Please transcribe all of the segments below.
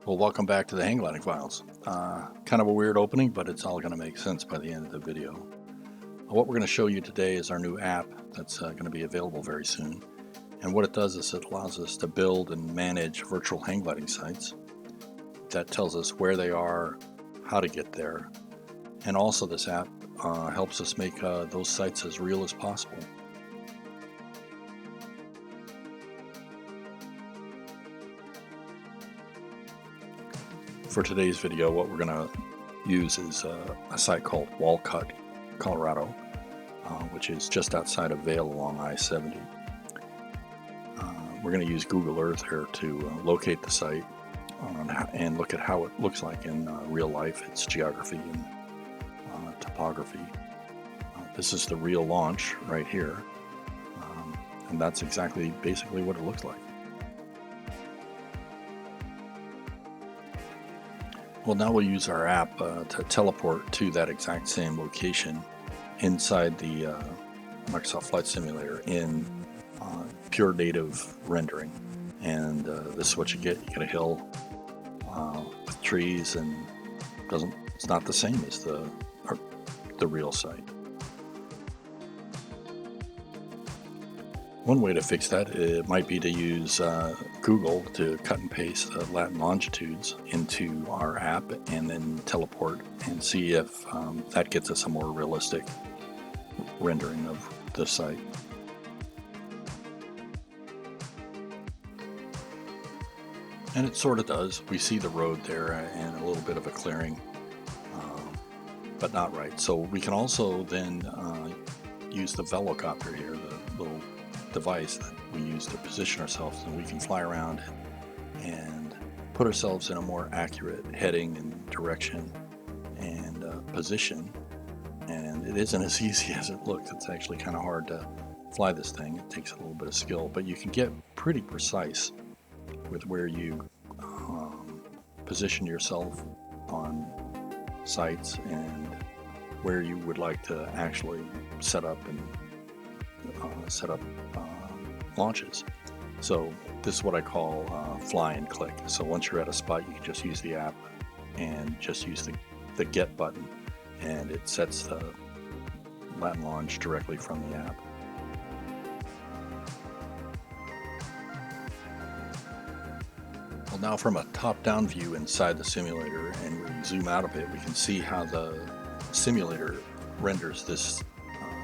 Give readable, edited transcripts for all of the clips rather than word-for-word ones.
Well, welcome back to the hang gliding files. Kind of a weird opening, but it's all going to make sense by the end of the video. What we're going to show you today is our new app that's going to be available very soon. And what it does is it allows us to build and manage virtual hang gliding sites. That tells us where they are, how to get there. And also this app helps us make those sites as real as possible. For today's video, what we're going to use is a site called Wolcott, Colorado, which is just outside of Vail along I-70. We're going to use Google Earth here to locate the site and look at how it looks like in real life, its geography and topography. This is the real launch right here, and that's basically what it looks like. Well, now we'll use our app to teleport to that exact same location inside the Microsoft Flight Simulator in pure native rendering. And this is what you get. You get a hill with trees, and it's not the same as the real site. One way to fix that, it might be to use Google to cut and paste the lat and longitudes into our app and then teleport and see if that gets us a more realistic rendering of the site. And it sort of does. We see the road there and a little bit of a clearing, but not right. So we can also then use the velocopter here, the little device that we use to position ourselves, and we can fly around and put ourselves in a more accurate heading and direction and position. And it isn't as easy as it looks. It's actually kind of hard to fly this thing. It takes a little bit of skill, but you can get pretty precise with where you position yourself on sites and where you would like to actually set up launches. So this is what I call fly and click. So once you're at a spot, you can just use the app and just use the get button, and it sets the lat and launch directly from the app. Well, now from a top-down view inside the simulator, and we zoom out a bit, we can see how the simulator renders this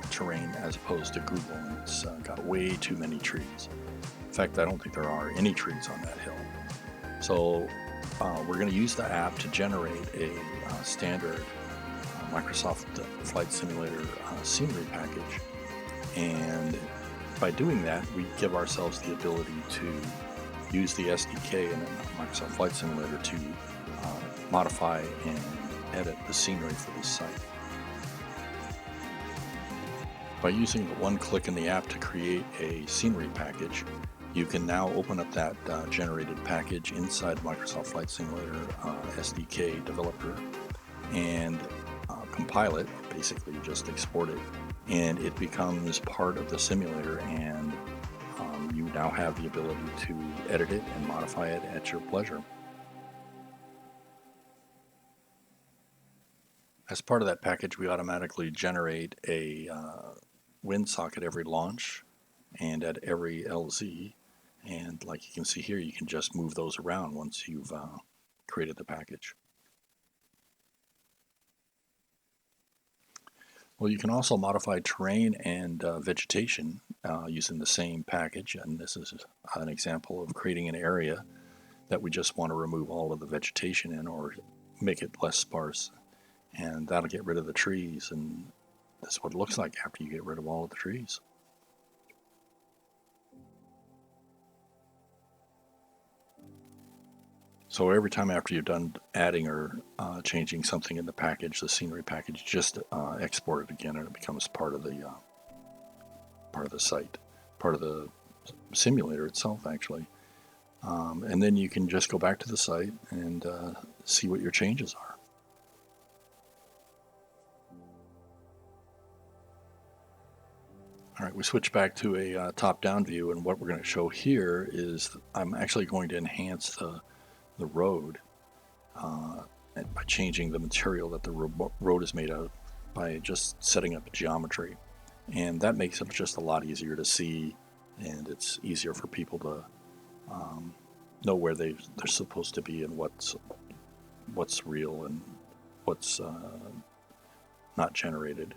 terrain as opposed to Google, and it's got way too many trees. In fact, I don't think there are any trees on that hill. So we're going to use the app to generate a standard Microsoft Flight Simulator scenery package, and by doing that, we give ourselves the ability to use the SDK in Microsoft Flight Simulator to modify and edit the scenery for this site. By using the one click in the app to create a scenery package, you can now open up that generated package inside Microsoft Flight Simulator SDK developer and compile it, basically just export it, and it becomes part of the simulator, and you now have the ability to edit it and modify it at your pleasure. As part of that package, we automatically generate a wind socket every launch and at every LZ, and like you can see here, you can just move those around once you've created the package. Well, you can also modify terrain and vegetation using the same package, and this is an example of creating an area that we just want to remove all of the vegetation in or make it less sparse, and that'll get rid of the trees, and that's what it looks like after you get rid of all of the trees. So every time after you're done adding or changing something in the package, the scenery package, just export it again, and it becomes part of the site, part of the simulator itself, actually. And then you can just go back to the site and see what your changes are. All right, we switch back to a top-down view, and what we're going to show here is I'm actually going to enhance the road by changing the material that the road is made of, by just setting up geometry. And that makes it just a lot easier to see, and it's easier for people to know where they're supposed to be and what's real and what's not generated.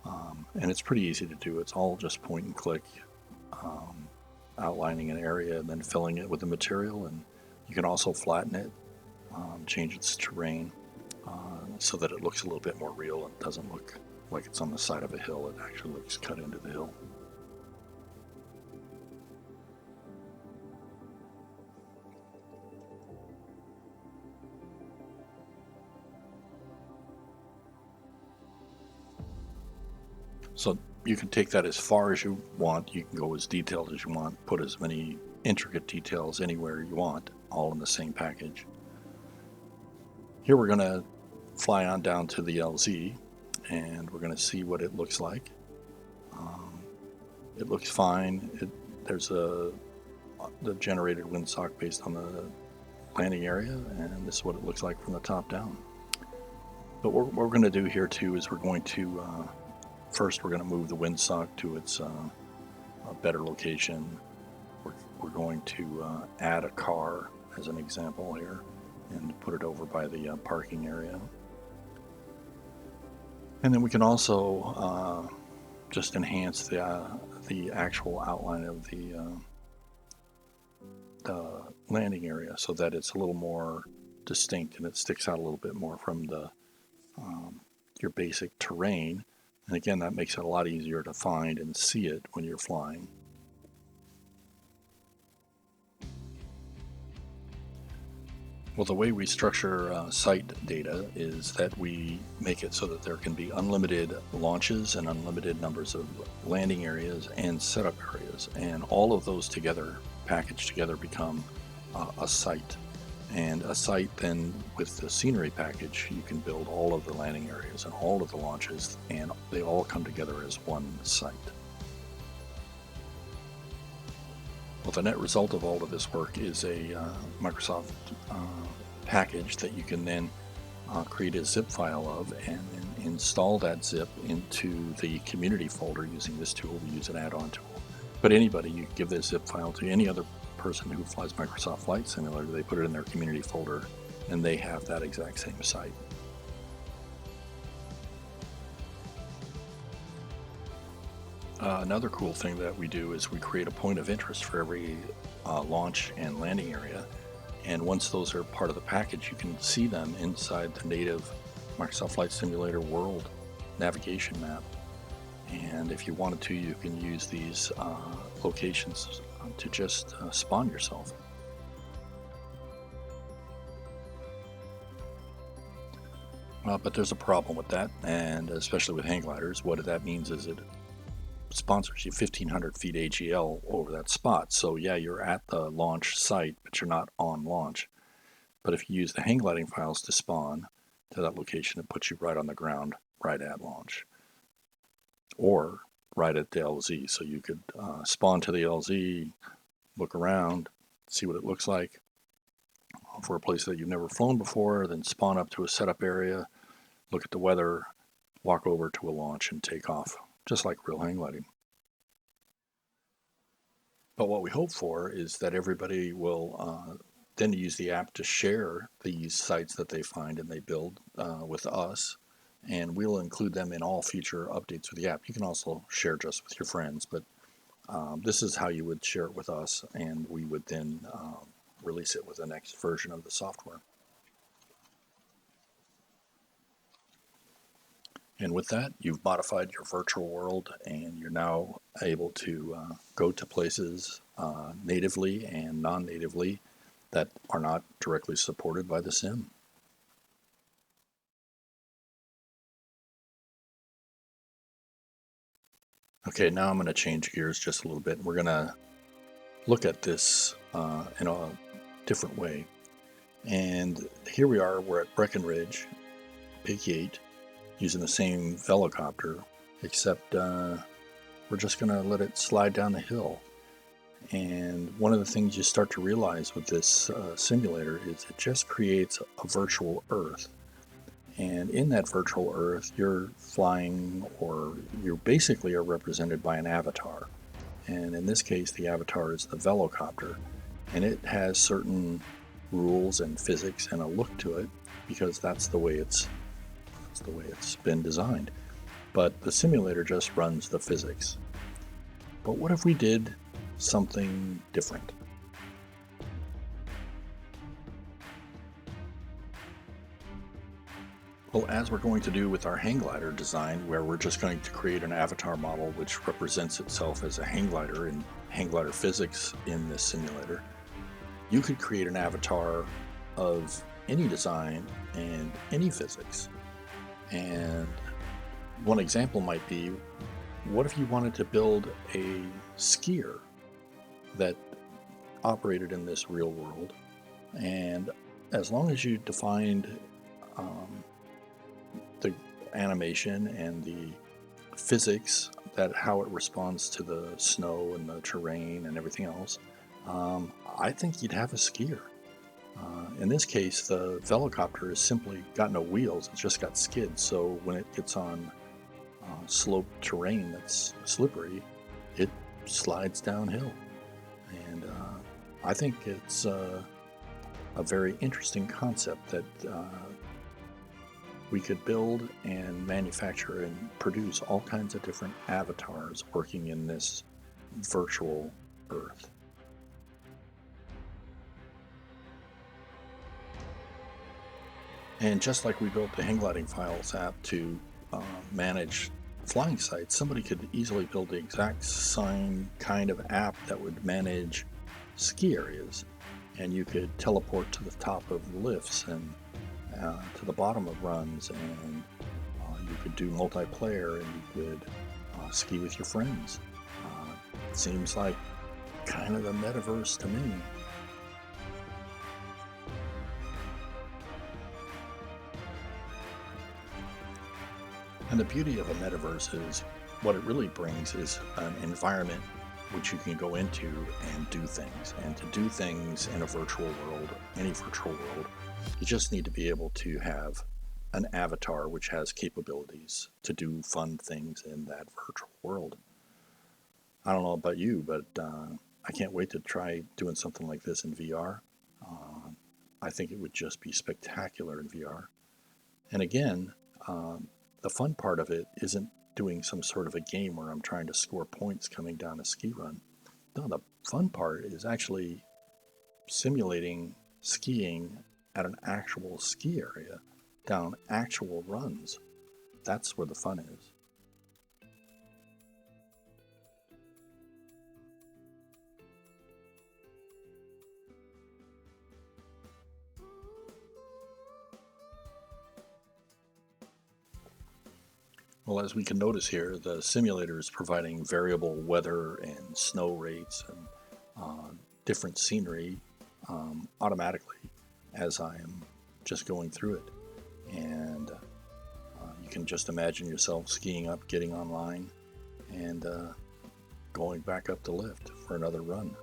And it's pretty easy to do. It's all just point and click, outlining an area and then filling it with the material. And you can also flatten it, change its terrain, so that it looks a little bit more real and doesn't look like it's on the side of a hill. It actually looks cut into the hill. So you can take that as far as you want. You can go as detailed as you want, put as many intricate details anywhere you want, all in the same package. Here we're going to fly on down to the LZ, and we're going to see what it looks like. It looks fine. There's the generated windsock based on the landing area, and this is what it looks like from the top down. But what we're going to do here too is we're going to first we're going to move the windsock to its a better location. We're going to add a car as an example here and put it over by the parking area. And then we can also just enhance the actual outline of the landing area so that it's a little more distinct and it sticks out a little bit more from the your basic terrain. And again, that makes it a lot easier to find and see it when you're flying. Well, the way we structure site data is that we make it so that there can be unlimited launches and unlimited numbers of landing areas and setup areas. And all of those together, packaged together, become a site. And a site then, with the scenery package, you can build all of the landing areas and all of the launches, and they all come together as one site. Well, the net result of all of this work is a Microsoft package that you can then create a zip file of and then install that zip into the community folder using this tool. We use an add-on tool. But anybody, you give this zip file to any other person who flies Microsoft Flight Simulator, they put it in their community folder and they have that exact same site. Another cool thing that we do is we create a point of interest for every launch and landing area, and once those are part of the package, you can see them inside the native Microsoft Flight Simulator world navigation map. And if you wanted to, you can use these locations to just spawn yourself. But there's a problem with that, and especially with hang gliders. What that means is it sponsors you 1,500 feet AGL over that spot. So yeah, you're at the launch site, but you're not on launch. But if you use the hang gliding files to spawn to that location, it puts you right on the ground, right at launch, or right at the LZ. So you could spawn to the LZ, look around, see what it looks like for a place that you've never flown before, then spawn up to a setup area, look at the weather, walk over to a launch and take off, just like real hang gliding. But what we hope for is that everybody will then use the app to share these sites that they find and they build with us, and we'll include them in all future updates of the app. You can also share just with your friends, but this is how you would share it with us, and we would then release it with the next version of the software. And with that, you've modified your virtual world, and you're now able to go to places natively and non-natively that are not directly supported by the sim. Okay, now I'm going to change gears just a little bit. We're going to look at this in a different way. And here we are, we're at Breckenridge, Peak 8, using the same velocopter, except we're just going to let it slide down the hill. And one of the things you start to realize with this simulator is it just creates a virtual Earth. And in that virtual Earth, you're flying, or you basically are represented by an avatar. And in this case, the avatar is the Velocopter. And it has certain rules and physics and a look to it because that's the way it's been designed. But the simulator just runs the physics. But what if we did something different? Well, as we're going to do with our hang glider design, where we're just going to create an avatar model which represents itself as a hang glider in hang glider physics in this simulator, you could create an avatar of any design and any physics. And one example might be, what if you wanted to build a skier that operated in this real world? And as long as you defined the animation and the physics, that how it responds to the snow and the terrain and everything else, I think you'd have a skier. In this case, the Velocopter has simply got no wheels, it's just got skids, so when it gets on sloped terrain that's slippery, it slides downhill. And I think it's a very interesting concept that we could build and manufacture and produce all kinds of different avatars working in this virtual Earth. And just like we built the hang gliding files app to manage flying sites, somebody could easily build the exact same kind of app that would manage ski areas. And you could teleport to the top of lifts and to the bottom of runs, and you could do multiplayer, and you could ski with your friends. It seems like kind of the metaverse to me. And the beauty of a metaverse is what it really brings is an environment which you can go into and do things. And to do things in a virtual world, any virtual world, you just need to be able to have an avatar which has capabilities to do fun things in that virtual world. I don't know about you, but I can't wait to try doing something like this in VR. I think it would just be spectacular in VR. And again, the fun part of it isn't doing some sort of a game where I'm trying to score points coming down a ski run. No, the fun part is actually simulating skiing at an actual ski area, down actual runs. That's where the fun is. Well, as we can notice here, the simulator is providing variable weather and snow rates and different scenery automatically as I am just going through it. And you can just imagine yourself skiing up, getting online, and going back up the lift for another run.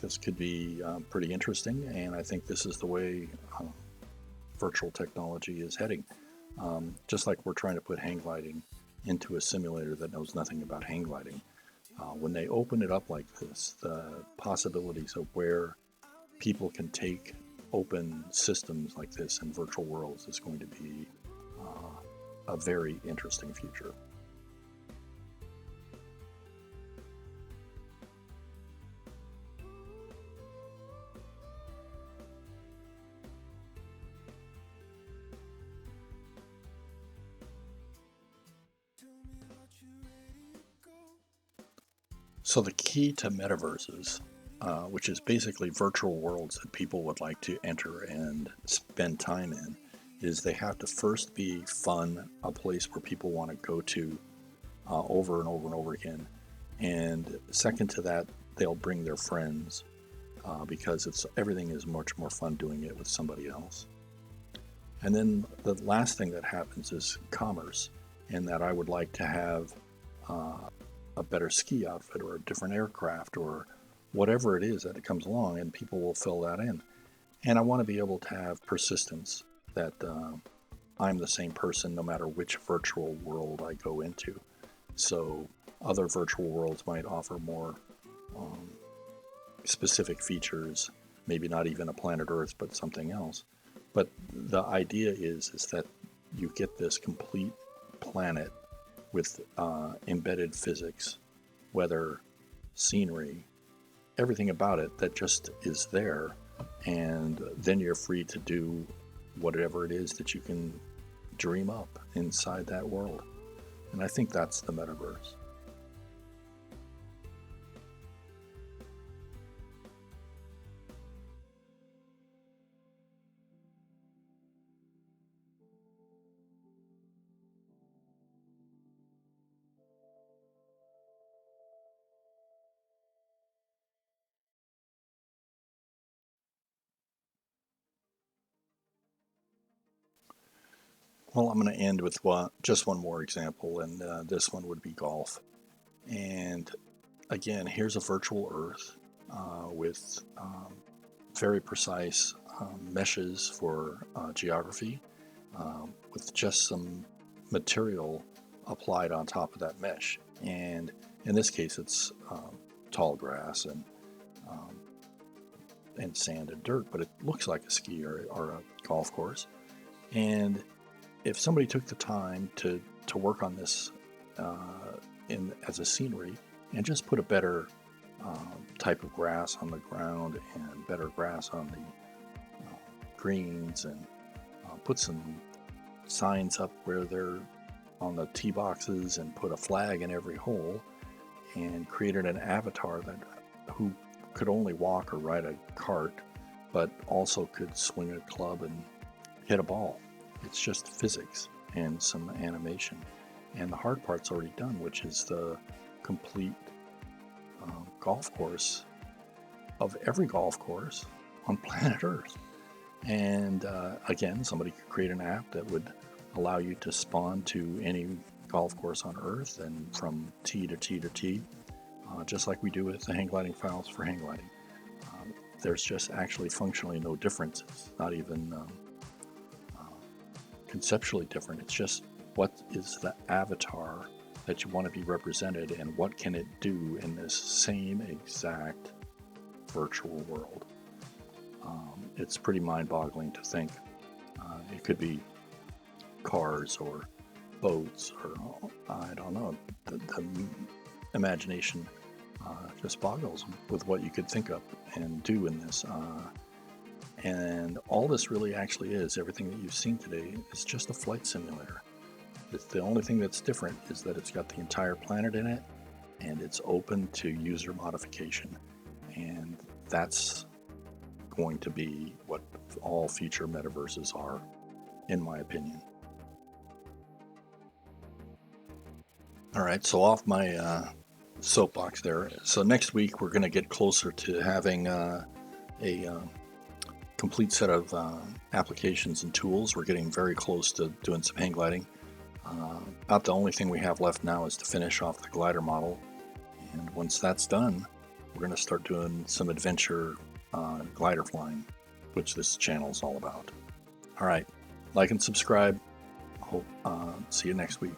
This could be pretty interesting, and I think this is the way virtual technology is heading. Just like we're trying to put hang gliding into a simulator that knows nothing about hang gliding. When they open it up like this, the possibilities of where people can take open systems like this in virtual worlds is going to be a very interesting future. So the key to metaverses, which is basically virtual worlds that people would like to enter and spend time in, is they have to first be fun, a place where people want to go to over and over and over again. And second to that, they'll bring their friends because everything is much more fun doing it with somebody else. And then the last thing that happens is commerce, in that I would like to have a better ski outfit or a different aircraft or whatever it is that it comes along, and people will fill that in. And I want to be able to have persistence that I'm the same person no matter which virtual world I go into. So other virtual worlds might offer more um, specific features, maybe not even a planet Earth, but something else. But the idea is that you get this complete planet with embedded physics, weather, scenery, everything about it that just is there. And then you're free to do whatever it is that you can dream up inside that world. And I think that's the metaverse. Well, I'm going to end with just one more example, and this one would be golf. And again, here's a virtual Earth with very precise meshes for geography, with just some material applied on top of that mesh. And in this case, it's tall grass um, and sand and dirt, but it looks like a ski or a golf course. And if somebody took the time to work on this as a scenery and just put a better type of grass on the ground and better grass on the greens, and put some signs up where they're on the tee boxes and put a flag in every hole, and created an avatar that who could only walk or ride a cart, but also could swing a club and hit a ball. It's just physics and some animation. And the hard part's already done, which is the complete golf course of every golf course on planet Earth. And again, somebody could create an app that would allow you to spawn to any golf course on Earth and from tee to tee to tee, just like we do with the hang gliding files for hang gliding. There's just actually functionally no differences, not even conceptually different. It's just what is the avatar that you want to be represented, and what can it do in this same exact virtual world. It's pretty mind-boggling to think it could be cars or boats, or I don't know. The imagination just boggles with what you could think of and do in this. And all this really actually is, everything that you've seen today is just a flight simulator. It's the only thing that's different is that it's got the entire planet in it, and it's open to user modification. And that's going to be what all future metaverses are, in my opinion. All right, so off my soapbox there. So next week we're going to get closer to having a complete set of applications and tools. We're getting very close to doing some hang gliding. About the only thing we have left now is to finish off the glider model. And once that's done, we're going to start doing some adventure glider flying, which this channel is all about. All right, like and subscribe. Hope see you next week.